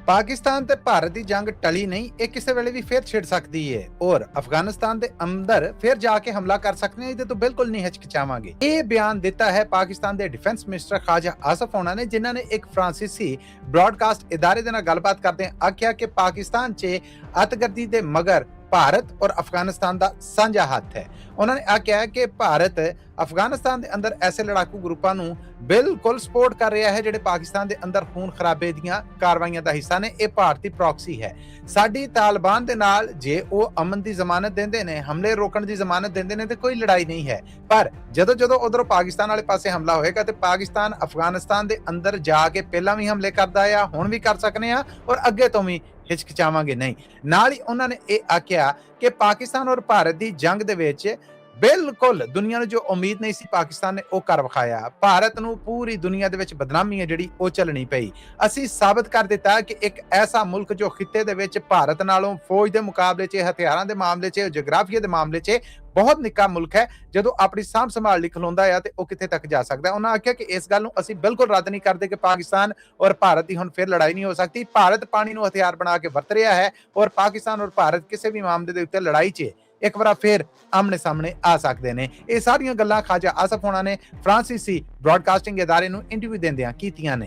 ਪਾਕਿਸਤਾਨ ਤੇ ਭਾਰਤ ਦੀ ਜੰਗ ਟਲੀ ਨਹੀਂ, ਇਹ ਕਿਸੇ ਵੇਲੇ ਵੀ ਫੇਰ ਛਿੜ ਸਕਦੀ ਹੈ ਔਰ ਅਫਗਾਨਿਸਤਾਨ ਦੇ ਅੰਦਰ ਫੇਰ ਜਾ ਕੇ ਹਮਲਾ ਕਰ ਸਕਦੇ ਹਾਂ। ਇਹਦੇ ਤੋਂ ਬਿਲਕੁਲ ਨਹੀਂ ਹਿਚਕਿਚਾਵਾਂਗੇ। ਇਹ ਬਿਆਨ ਦਿੱਤਾ ਹੈ ਪਾਕਿਸਤਾਨ ਦੇ ਡਿਫੈਂਸ ਮਿਨਿਸਟਰ ਖਾਜਾ ਆਸਫ ਹੋਣਾ ਨੇ, ਜਿਨ੍ਹਾਂ ਨੇ ਇੱਕ ਫਰਾਂਸੀਸੀ ਬ੍ਰਾਡਕਾਸਟ ਇਦਾਰੇ ਦੇ ਨਾਲ ਗੱਲਬਾਤ ਕਰਦੇ ਆਖਿਆ ਕਿ ਪਾਕਿਸਤਾਨ 'ਚ ਅਤਗਰਦੀ ਦੇ ਮਗਰ ਭਾਰਤ ਔਰ ਅਫਗਾਨਿਸਤਾਨ ਦਾ ਸਾਂਝਾ ਹੱਥ ਹੈ। ਉਹਨਾਂ ਨੇ ਆਖਿਆ ਕਿ ਭਾਰਤ ਅਫਗਾਨਿਸਤਾਨ ਦੇ ਅੰਦਰ ਐਸੇ ਲੜਾਕੂ ਗਰੁੱਪਾਂ ਨੂੰ ਬਿਲਕੁਲ ਸਪੋਰਟ ਕਰ ਰਿਹਾ ਹੈ ਜਿਹੜੇ ਪਾਕਿਸਤਾਨ ਦੇ ਅੰਦਰ ਖੂਨ ਖਰਾਬੇ ਦੀਆਂ ਕਾਰਵਾਈਆਂ ਦਾ ਹਿੱਸਾ ਨੇ। ਇਹ ਭਾਰਤੀ ਪ੍ਰੌਕਸੀ ਹੈ। ਸਾਡੀ ਤਾਲਿਬਾਨ ਦੇ ਨਾਲ ਜੇ ਉਹ ਅਮਨ ਦੀ ਜ਼ਮਾਨਤ ਦਿੰਦੇ ਨੇ, ਹਮਲੇ ਰੋਕਣ ਦੀ ਜ਼ਮਾਨਤ ਦਿੰਦੇ ਨੇ, ਤੇ ਕੋਈ ਲੜਾਈ ਨਹੀਂ ਹੈ। ਪਰ ਜਦੋਂ ਉਧਰੋਂ ਪਾਕਿਸਤਾਨ ਵਾਲੇ ਪਾਸੇ ਹਮਲਾ ਹੋਏਗਾ ਤੇ ਪਾਕਿਸਤਾਨ ਅਫਗਾਨਿਸਤਾਨ ਦੇ ਅੰਦਰ ਜਾ ਕੇ ਪਹਿਲਾਂ ਵੀ ਹਮਲੇ ਕਰਦਾ ਆ, ਹੁਣ ਵੀ ਕਰ ਸਕਨੇ ਆ ਔਰ ਅੱਗੇ ਤੋਂ ਵੀ ਹਿਚਕਿਚਾਵਾਂਗੇ ਨਹੀਂ। ਨਾਲ ਹੀ ਉਹਨਾਂ ਨੇ ਇਹ ਆਖਿਆ ਕਿ ਪਾਕਿਸਤਾਨ ਔਰ ਭਾਰਤ ਦੀ ਜੰਗ ਦੇ ਵਿੱਚ ਬਿਲਕੁਲ ਦੁਨੀਆ ਨੂੰ ਜੋ ਉਮੀਦ ਨਹੀਂ ਸੀ ਪਾਕਿਸਤਾਨ ਨੇ ਉਹ ਕਰ ਵਿਖਾਇਆ। ਭਾਰਤ ਨੂੰ ਪੂਰੀ ਦੁਨੀਆ ਦੇ ਵਿੱਚ ਬਦਨਾਮੀ ਹੈ ਜਿਹੜੀ ਉਹ ਚੱਲਣੀ ਪਈ। ਅਸੀਂ ਸਾਬਤ ਕਰ ਦਿੱਤਾ ਕਿ ਇੱਕ ਐਸਾ ਮੁਲਕ ਜੋ ਖਿੱਤੇ ਦੇ ਵਿੱਚ ਭਾਰਤ ਨਾਲੋਂ ਫੌਜ ਦੇ ਮੁਕਾਬਲੇ 'ਚ, ਹਥਿਆਰਾਂ ਦੇ ਮਾਮਲੇ 'ਚ, ਜਗਰਾਫੀਆ ਦੇ ਮਾਮਲੇ 'ਚ ਬਹੁਤ ਨਿੱਕਾ ਮੁਲਕ ਹੈ, ਜਦੋਂ ਆਪਣੀ ਸਾਂਭ ਸੰਭਾਲ ਲਈ ਖਲੋਂਦਾ ਆ ਤੇ ਉਹ ਕਿੱਥੇ ਤੱਕ ਜਾ ਸਕਦਾ। ਉਹਨਾਂ ਆਖਿਆ ਕਿ ਇਸ ਗੱਲ ਨੂੰ ਅਸੀਂ ਬਿਲਕੁਲ ਰੱਦ ਨਹੀਂ ਕਰਦੇ ਕਿ ਪਾਕਿਸਤਾਨ ਔਰ ਭਾਰਤ ਦੀ ਹੁਣ ਫਿਰ ਲੜਾਈ ਨਹੀਂ ਹੋ ਸਕਦੀ। ਭਾਰਤ ਪਾਣੀ ਨੂੰ ਹਥਿਆਰ ਬਣਾ ਕੇ ਵਰਤ ਰਿਹਾ ਹੈ ਔਰ ਪਾਕਿਸਤਾਨ ਔਰ ਭਾਰਤ ਕਿਸੇ ਵੀ ਮਾਮਲੇ ਦੇ ਉੱਤੇ ਲੜਾਈ 'ਚ ਇੱਕ ਵਾਰ ਫਿਰ ਆਮਣੇ ਸਾਹਮਣੇ ਆ ਸਕਦੇ ਨੇ। ਇਹ ਸਾਰੀਆਂ ਗੱਲਾਂ ਖਾਜਾ ਆਸਫ ਹੋਣਾ ਨੇ ਫਰਾਂਸੀਸੀ ਬ੍ਰਾਡਕਾਸਟਿੰਗ ਇਦਾਰੇ ਨੂੰ ਇੰਟਰਵਿਊ ਦਿੰਦਿਆਂ ਕੀਤੀਆਂ ਨੇ।